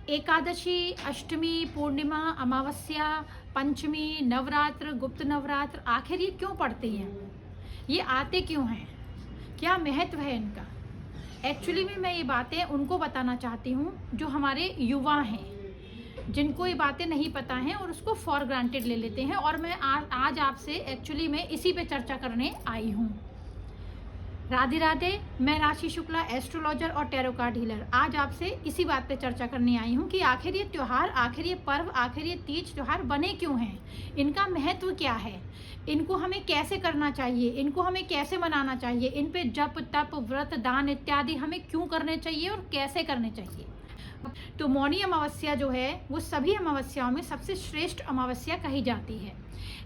एकादशी, अष्टमी, पूर्णिमा, अमावस्या, पंचमी, नवरात्र, गुप्त नवरात्र, आखिर ये क्यों पढ़ते हैं? ये आते क्यों हैं? क्या महत्व है इनका? एक्चुअली में मैं ये बातें उनको बताना चाहती हूँ जो हमारे युवा हैं, जिनको ये बातें नहीं पता हैं और उसको फॉर ग्रांटेड ले लेते हैं। और मैं आज आपसे एक्चुअली में इसी पे चर्चा करने आई हूँ। राधे राधे, मैं राशि शुक्ला, एस्ट्रोलॉजर और टैरो कार्ड हीलर। आज आपसे इसी बात पे चर्चा करने आई हूँ कि आखिर ये त्यौहार, आखिर ये पर्व, आखिर ये तीज त्यौहार बने क्यों हैं, इनका महत्व क्या है, इनको हमें कैसे करना चाहिए, इनको हमें कैसे मनाना चाहिए, इन पे जप तप व्रत दान इत्यादि हमें क्यों करने चाहिए और कैसे करने चाहिए। तो मौनी अमावस्या जो है वो सभी अमावस्याओं में सबसे श्रेष्ठ अमावस्या कही जाती है।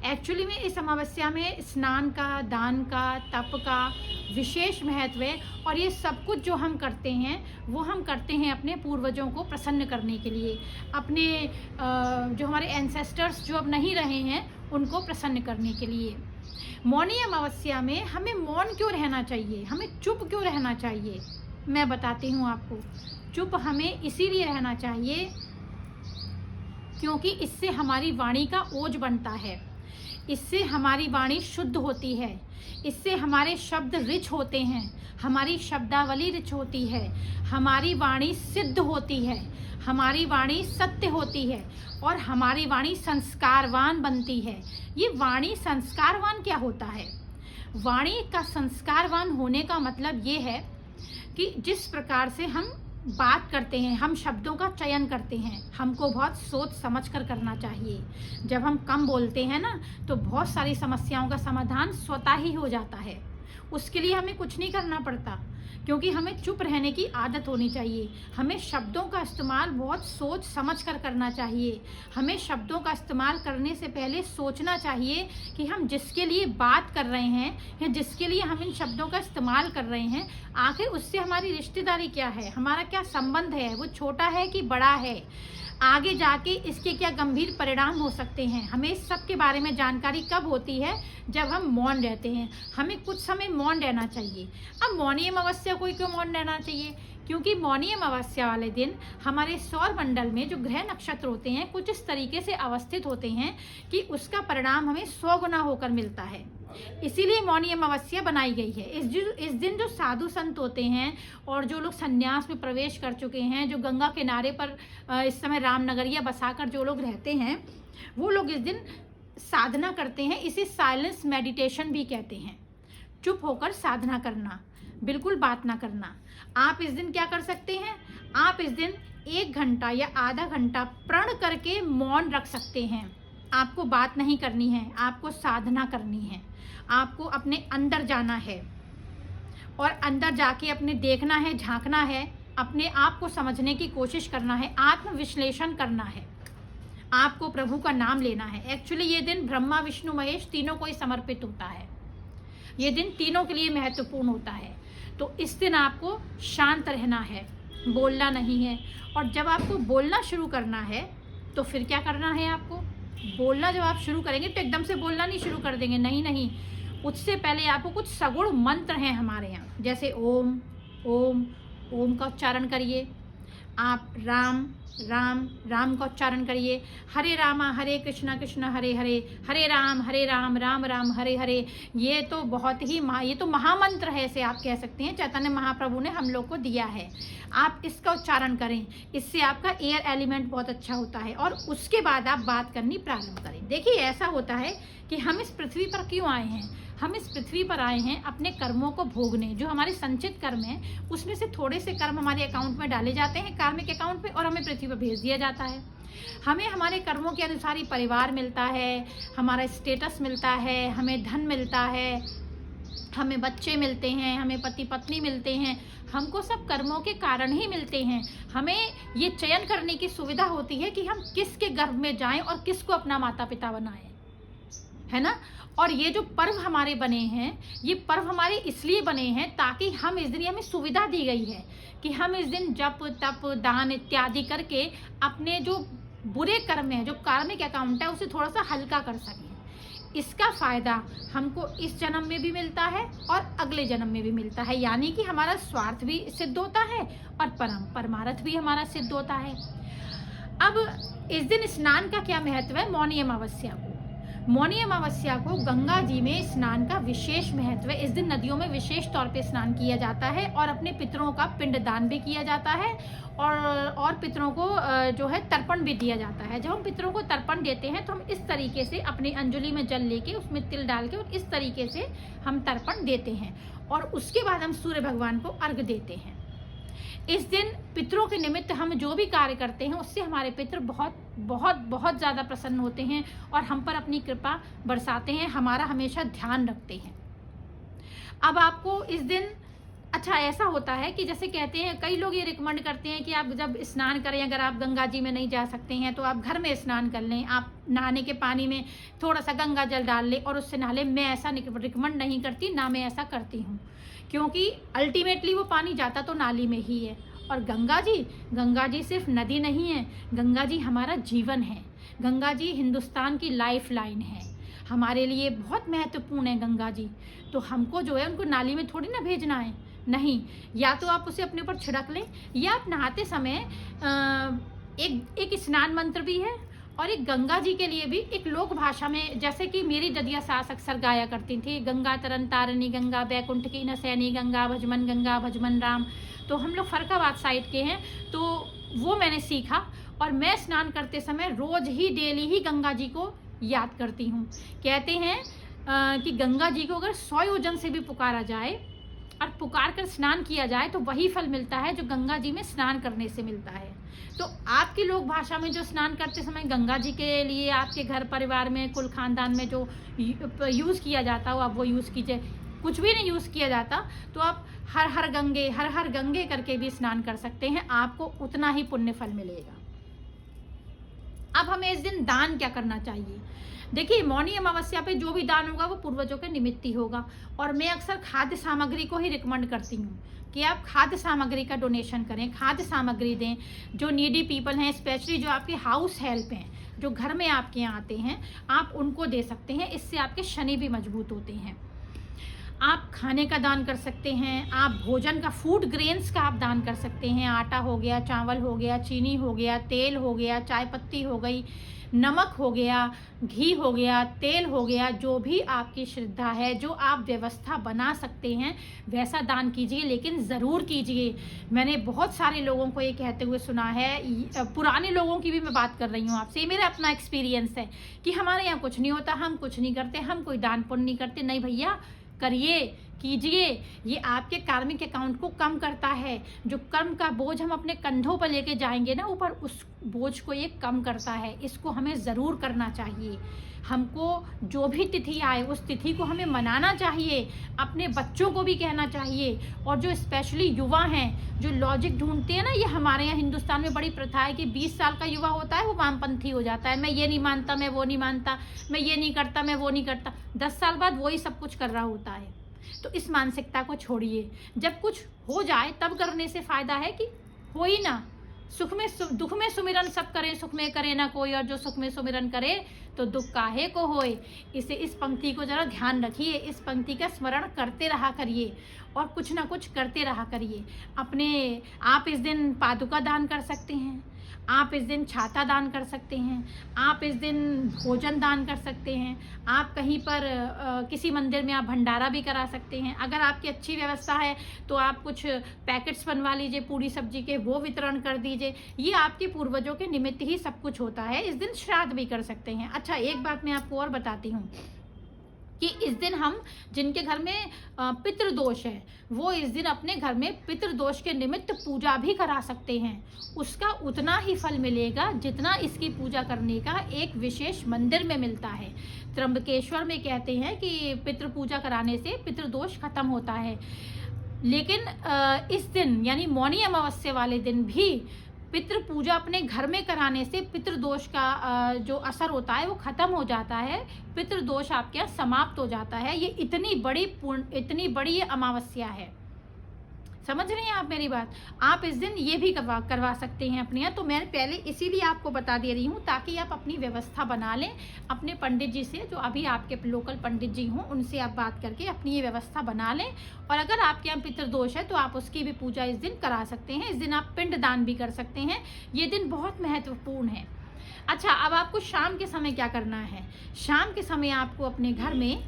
एक्चुअली में इस अमावस्या में स्नान का, दान का, तप का विशेष महत्व है। और ये सब कुछ जो हम करते हैं वो हम करते हैं अपने पूर्वजों को प्रसन्न करने के लिए, अपने जो हमारे एंसेस्टर्स जो अब नहीं रहे हैं उनको प्रसन्न करने के लिए। मौनी अमावस्या में हमें मौन क्यों रहना चाहिए, हमें चुप क्यों रहना चाहिए, मैं बताती हूँ आपको। चुप हमें इसीलिए रहना चाहिए क्योंकि इससे हमारी वाणी का ओज बनता है, इससे हमारी वाणी शुद्ध होती है, इससे हमारे शब्द रिच होते हैं, हमारी शब्दावली रिच होती है, हमारी वाणी सिद्ध होती है, हमारी वाणी सत्य होती है और हमारी वाणी संस्कारवान बनती है। ये वाणी संस्कारवान क्या होता है? वाणी का संस्कारवान होने का मतलब ये है कि जिस प्रकार से हम बात करते हैं, हम शब्दों का चयन करते हैं, हमको बहुत सोच समझ कर करना चाहिए। जब हम कम बोलते हैं ना तो बहुत सारी समस्याओं का समाधान स्वतः ही हो जाता है। उसके लिए हमें कुछ नहीं करना पड़ता, क्योंकि हमें चुप रहने की आदत होनी चाहिए। हमें शब्दों का इस्तेमाल बहुत सोच समझ कर करना चाहिए। हमें शब्दों का इस्तेमाल करने से पहले सोचना चाहिए कि हम जिसके लिए बात कर रहे हैं या जिसके लिए हम इन शब्दों का इस्तेमाल कर रहे हैं, आखिर उससे हमारी रिश्तेदारी क्या है, हमारा क्या संबंध है, वो छोटा है कि बड़ा है, आगे जाके इसके क्या गंभीर परिणाम हो सकते हैं। हमें इस सब के बारे में जानकारी कब होती है? जब हम मौन रहते हैं। हमें कुछ समय मौन रहना चाहिए। अब मौनी अमावस्या को क्यों मौन रहना चाहिए? क्योंकि मौनी अमावस्या वाले दिन हमारे सौर मंडल में जो ग्रह नक्षत्र होते हैं कुछ इस तरीके से अवस्थित होते हैं कि उसका परिणाम हमें 100 गुना होकर मिलता है। इसीलिए मौनी अमावस्या बनाई गई है। इस दिन जो साधु संत होते हैं और जो लोग संन्यास में प्रवेश कर चुके हैं, जो गंगा किनारे पर इस समय रामनगरिया बसाकर जो लोग रहते हैं, वो लोग इस दिन साधना करते हैं। इसे साइलेंस मेडिटेशन भी कहते हैं। चुप होकर साधना करना, बिल्कुल बात ना करना। आप इस दिन क्या कर सकते हैं? आप इस दिन 1 घंटा या आधा घंटा प्रण करके मौन रख सकते हैं। आपको बात नहीं करनी है, आपको साधना करनी है, आपको अपने अंदर जाना है और अंदर जाके अपने देखना है, झांकना है, अपने आप को समझने की कोशिश करना है, आत्मविश्लेषण करना है, आपको प्रभु का नाम लेना है। एक्चुअली ये दिन ब्रह्मा विष्णु महेश तीनों को ही समर्पित होता है। ये दिन तीनों के लिए महत्वपूर्ण होता है। तो इस दिन आपको शांत रहना है, बोलना नहीं है। और जब आपको बोलना शुरू करना है तो फिर क्या करना है? आपको बोलना जब आप शुरू करेंगे तो एकदम से बोलना नहीं शुरू कर देंगे, नहीं नहीं, उससे पहले आपको कुछ सगुण मंत्र हैं हमारे यहाँ, जैसे ओम ओम ओम का उच्चारण करिए। आप राम राम राम का उच्चारण करिए। हरे रामा हरे कृष्णा कृष्णा हरे हरे, हरे राम राम राम हरे हरे। ये तो बहुत ही ये तो महामंत्र है, इसे आप कह सकते हैं, चैतन्य महाप्रभु ने हम लोग को दिया है। आप इसका उच्चारण करें, इससे आपका एयर एलिमेंट बहुत अच्छा होता है। और उसके बाद आप बात करनी प्रारंभ करें। देखिए, ऐसा होता है कि हम इस पृथ्वी पर क्यों आए हैं? हम इस पृथ्वी पर आए हैं अपने कर्मों को भोगने। जो हमारे संचित कर्म हैं उसमें से थोड़े से कर्म हमारे अकाउंट में डाले जाते हैं, कार्मिक अकाउंट पे, और हमें पृथ्वी पर भेज दिया जाता है। हमें हमारे कर्मों के अनुसार ही परिवार मिलता है, हमारा स्टेटस मिलता है, हमें धन मिलता है, हमें बच्चे मिलते हैं, हमें पति पत्नी मिलते हैं। हमको सब कर्मों के कारण ही मिलते हैं। हमें ये चयन करने की सुविधा होती है कि हम किसके गर्भ में जाएं और किसको अपना माता पिता बनाएं, है ना। और ये जो पर्व हमारे बने हैं, ये पर्व हमारे इसलिए बने हैं ताकि हम इस दिन, हमें सुविधा दी गई है कि हम इस दिन जप तप दान इत्यादि करके अपने जो बुरे कर्म हैं, जो कार्मिक अकाउंट है, उसे थोड़ा सा हल्का कर सकें। इसका फ़ायदा हमको इस जन्म में भी मिलता है और अगले जन्म में भी मिलता है, यानी कि हमारा स्वार्थ भी सिद्ध होता है और परमार्थ भी हमारा सिद्ध होता है। अब इस दिन स्नान का क्या महत्व है? मौनी अमावस्या को, मौनी अमावस्या को गंगा जी में स्नान का विशेष महत्व है। इस दिन नदियों में विशेष तौर पे स्नान किया जाता है और अपने पितरों का पिंडदान भी किया जाता है और पितरों को जो है तर्पण भी दिया जाता है। जब हम पितरों को तर्पण देते हैं तो हम इस तरीके से अपनी अंजलि में जल लेके उसमें तिल डाल के और इस तरीके से हम तर्पण देते हैं और उसके बाद हम सूर्य भगवान को अर्घ्य देते हैं। इस दिन पितरों के निमित्त हम जो भी कार्य करते हैं उससे हमारे पितर बहुत बहुत बहुत ज़्यादा प्रसन्न होते हैं और हम पर अपनी कृपा बरसाते हैं, हमारा हमेशा ध्यान रखते हैं। अब आपको इस दिन अच्छा ऐसा होता है कि जैसे कहते हैं, कई लोग ये रिकमेंड करते हैं कि आप जब स्नान करें, अगर आप गंगा जी में नहीं जा सकते हैं तो आप घर में स्नान कर लें, आप नहाने के पानी में थोड़ा सा गंगा जल डाल लें और उससे नहा लें। मैं ऐसा रिकमेंड नहीं करती, ना मैं ऐसा करती हूँ, क्योंकि अल्टीमेटली वो पानी जाता तो नाली में ही है। और गंगा जी सिर्फ नदी नहीं है, गंगा जी हमारा जीवन है, गंगा जी हिंदुस्तान की लाइफ लाइन है, हमारे लिए बहुत महत्वपूर्ण है गंगा जी। तो हमको जो है उनको नाली में थोड़ी ना भेजना है, नहीं, या तो आप उसे अपने ऊपर छिड़क लें या आप नहाते समय एक स्नान मंत्र भी है और एक गंगा जी के लिए भी एक लोक भाषा में, जैसे कि मेरी ददिया सास अक्सर गाया करती थी, गंगा तरन तारणी गंगा बैकुंठ की नसैनी गंगा भजमन राम। तो हम लोग फरकाबाद साइड के हैं, तो वो मैंने सीखा और मैं स्नान करते समय रोज ही डेली ही गंगा जी को याद करती हूँ। कहते हैं कि गंगा जी को अगर 100 योजन से भी पुकारा जाए और पुकार कर स्नान किया जाए तो वही फल मिलता है जो गंगा जी में स्नान करने से मिलता है। तो आपकी लोक भाषा में जो स्नान करते समय गंगा जी के लिए आपके घर परिवार में कुल खानदान में जो यूज़ किया जाता हो आप वो यूज़ कीजिए। कुछ भी नहीं यूज़ किया जाता तो आप हर हर गंगे करके भी स्नान कर सकते हैं, आपको उतना ही पुण्य फल मिलेगा। अब हमें इस दिन दान क्या करना चाहिए? देखिए, मौनी अमावस्या पे जो भी दान होगा वो पूर्वजों के निमित्त ही होगा और मैं अक्सर खाद्य सामग्री को ही रिकमेंड करती हूँ कि आप खाद्य सामग्री का डोनेशन करें, खाद्य सामग्री दें। जो नीडी पीपल हैं, स्पेशली जो आपके हाउस हेल्प हैं, जो घर में आपके यहाँ आते हैं, आप उनको दे सकते हैं, इससे आपके शनि भी मजबूत होते हैं। आप खाने का दान कर सकते हैं, आप भोजन का, फूड ग्रेन्स का आप दान कर सकते हैं। आटा हो गया, चावल हो गया, चीनी हो गया, तेल हो गया, चाय पत्ती हो गई, नमक हो गया, घी हो गया, तेल हो गया, जो भी आपकी श्रद्धा है, जो आप व्यवस्था बना सकते हैं वैसा दान कीजिए, लेकिन ज़रूर कीजिए। मैंने बहुत सारे लोगों को ये कहते हुए सुना है, पुराने लोगों की भी मैं बात कर रही हूँ आपसे, ये मेरा अपना एक्सपीरियंस है कि हमारे यहाँ कुछ नहीं होता, हम कुछ नहीं करते, हम कोई दान पुण्य नहीं करते। नहीं भैया, करिए, कीजिए। ये आपके कार्मिक अकाउंट को कम करता है। जो कर्म का बोझ हम अपने कंधों पर लेके जाएंगे ना ऊपर, उस बोझ को ये कम करता है। इसको हमें ज़रूर करना चाहिए। हमको जो भी तिथि आए उस तिथि को हमें मनाना चाहिए, अपने बच्चों को भी कहना चाहिए। और जो स्पेशली युवा हैं, जो लॉजिक ढूंढते हैं ना, ये हमारे यहाँ हिंदुस्तान में बड़ी प्रथा है कि 20 साल का युवा होता है वो वामपंथी हो जाता है। मैं ये नहीं मानता, मैं वो नहीं मानता, मैं ये नहीं करता, मैं वो नहीं करता। 10 साल बाद वही सब कुछ कर रहा होता है। तो इस मानसिकता को छोड़िए। जब कुछ हो जाए तब करने से फ़ायदा है कि हो ही ना। दुख में सुमिरन सब करें, सुख में करे ना कोई, और जो सुख में सुमिरन करे तो दुख काहे को होए। इस पंक्ति को जरा ध्यान रखिए, इस पंक्ति का स्मरण करते रहा करिए और कुछ ना कुछ करते रहा करिए। आप इस दिन पादुका दान कर सकते हैं, आप इस दिन छाता दान कर सकते हैं, आप इस दिन भोजन दान कर सकते हैं, आप कहीं पर किसी मंदिर में आप भंडारा भी करा सकते हैं। अगर आपकी अच्छी व्यवस्था है तो आप कुछ पैकेट्स बनवा लीजिए पूरी सब्जी के, वो वितरण कर दीजिए। ये आपके पूर्वजों के निमित्त ही सब कुछ होता है। इस दिन श्राद्ध भी कर सकते हैं। अच्छा, एक बात मैं आपको और बताती हूँ कि इस दिन हम जिनके घर में पितृदोष है वो इस दिन अपने घर में पितृदोष के निमित्त पूजा भी करा सकते हैं। उसका उतना ही फल मिलेगा जितना इसकी पूजा करने का एक विशेष मंदिर में मिलता है। त्र्यंबकेश्वर में कहते हैं कि पितृ पूजा कराने से पितृदोष खत्म होता है। लेकिन इस दिन यानी मौनी अमावस्या वाले दिन भी पितृ पूजा अपने घर में कराने से पितृदोष का जो असर होता है वो खत्म हो जाता है, पितृदोष आपके यहाँ समाप्त हो जाता है। ये इतनी बड़ी अमावस्या है। समझ रहे हैं आप मेरी बात? आप इस दिन ये भी करवा सकते हैं अपने यहाँ। तो मैं पहले इसीलिए आपको बता दे रही हूँ ताकि आप अपनी व्यवस्था बना लें अपने पंडित जी से, जो अभी आपके लोकल पंडित जी हों उनसे आप बात करके अपनी ये व्यवस्था बना लें। और अगर आपके यहाँ पितृदोष है तो आप उसकी भी पूजा इस दिन करा सकते हैं। इस दिन आप पिंड दान भी कर सकते हैं। ये दिन बहुत महत्वपूर्ण है। अच्छा, अब आपको शाम के समय क्या करना है? शाम के समय आपको अपने घर में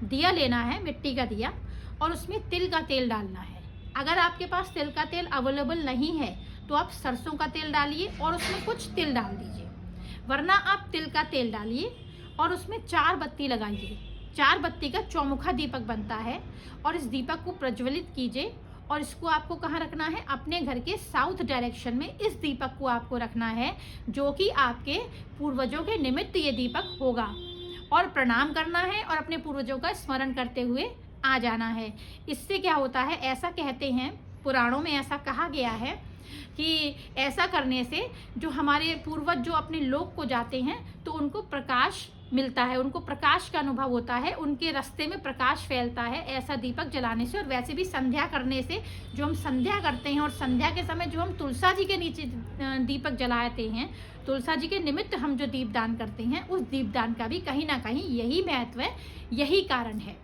दिया लेना है, मिट्टी का दिया, और उसमें तिल का तेल डालना है। अगर आपके पास तिल का तेल अवेलेबल नहीं है तो आप सरसों का तेल डालिए और उसमें कुछ तिल डाल दीजिए, वरना आप तिल का तेल डालिए और उसमें 4 बत्ती लगाइए। 4 बत्ती का चौमुखा दीपक बनता है और इस दीपक को प्रज्वलित कीजिए। और इसको आपको कहाँ रखना है? अपने घर के साउथ डायरेक्शन में इस दीपक को आपको रखना है, जो कि आपके पूर्वजों के निमित्त ये दीपक होगा। और प्रणाम करना है और अपने पूर्वजों का स्मरण करते हुए आ जाना है। इससे क्या होता है, ऐसा कहते हैं, पुराणों में ऐसा कहा गया है कि ऐसा करने से जो हमारे पूर्वज जो अपने लोक को जाते हैं तो उनको प्रकाश मिलता है, उनको प्रकाश का अनुभव होता है, उनके रास्ते में प्रकाश फैलता है ऐसा दीपक जलाने से। और वैसे भी संध्या करने से, जो हम संध्या करते हैं और संध्या के समय जो हम तुलसा जी के नीचे दीपक जलाते हैं, तुलसा जी के निमित्त हम जो दीपदान करते हैं, उस दीपदान का भी कहीं ना कहीं यही महत्व है, यही कारण है।